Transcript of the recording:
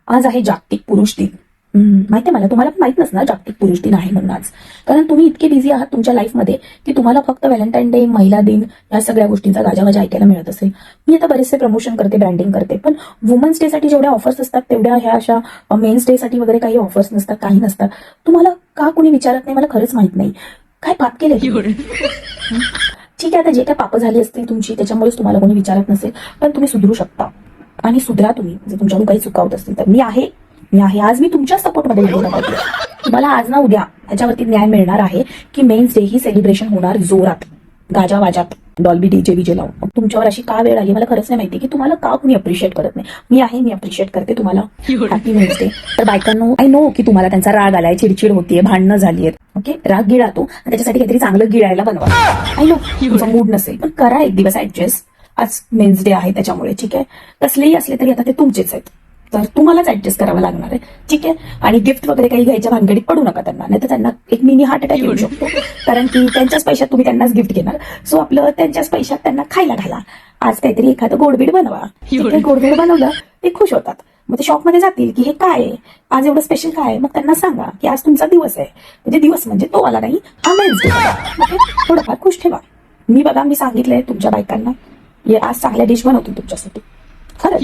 आज आहे जागतिक पुरुष दिन. माहिती आहे मला, तुम्हाला पण माहित नसणार जागतिक पुरुष दिन आहे म्हणून आज. कारण तुम्ही इतके बिझी आहात तुमच्या लाईफमध्ये की तुम्हाला फक्त व्हॅलेंटाईन डे, महिला दिन या सगळ्या गोष्टींचा गाजावाजा ऐकायला मिळत असेल. मी आता बरेचसे प्रमोशन करते, ब्रँडिंग करते, पण वुमन्स डे साठी जेवढ्या ऑफर्स असतात तेवढ्या ह्या अशा मेन्स डे साठी वगैरे काही ऑफर्स नसतात, काही नसतात. तुम्हाला का कोणी विचारत नाही मला खरंच माहित नाही. काय पाप केलं? ठीक आहे, आता जे काय पाप झाली असतील तुमची त्याच्यामुळेच तुम्हाला कोणी विचारत नसेल, पण तुम्ही सुधरू शकता आणि सुधरा तुम्ही. जर तुमच्याकडून काही चुका होत असतील तर मी आहे आज मी तुमच्या सपोर्टमध्ये तुम्हाला आज ना उद्या त्याच्यावरती न्याय मिळणार आहे की मेन्स डे ही सेलिब्रेशन होणार जोरात, गाजावाजात, डॉल्बी डीजे लावून. मग तुमच्यावर अशी का वेळ आली मला खरंच नाही माहिती की तुम्हाला का कोणी अप्रिशिएट करत नाही. मी अप्रिशिएट करते तुम्हाला. Happy men's day. तर बायकांनो, आय नो की तुम्हाला त्यांचा राग आलाय, चिडचिड होतीये, भांडणं झाली आहेत. ओके, राग गिळा तो आणि त्याच्यासाठी काहीतरी चांगलं गिळायला बनवा. आय नो तुमचा मूड नसेल, पण करा एक दिवस ऍडजस्ट. आज मेन्स डे आहे त्याच्यामुळे, ठीक आहे. कसलेही असले तरी आता ते तुमचेच आहेत, तर तुम्हालाच ऍडजस्ट करावं लागणार आहे, ठीक आहे. आणि गिफ्ट वगैरे काही घ्यायच्या भानगडीत पडू नका त्यांना, नाही तर त्यांना एक मिनी हार्ट अटॅक येऊ शकतो. कारण की त्यांच्याच पैशात तुम्ही त्यांनाच गिफ्ट घेणार. सो आपलं त्यांच्याच पैशात त्यांना खायला घाला. आज काहीतरी एखादं गोडबीड बनवा. गोडबीड बनवलं ते खुश होतात. मग ते शॉपमध्ये जातील की हे काय आहे, आज एवढं स्पेशल काय आहे. मग त्यांना सांगा की आज तुमचा दिवस आहे, म्हणजे दिवस म्हणजे तो आला नाही, हा मेन्स डे. थोडंफार खुश ठेवा. मी सांगितलंय तुमच्या बायकांना, आज चांगल्या डिश बनवतो तुमच्यासाठी खरंच.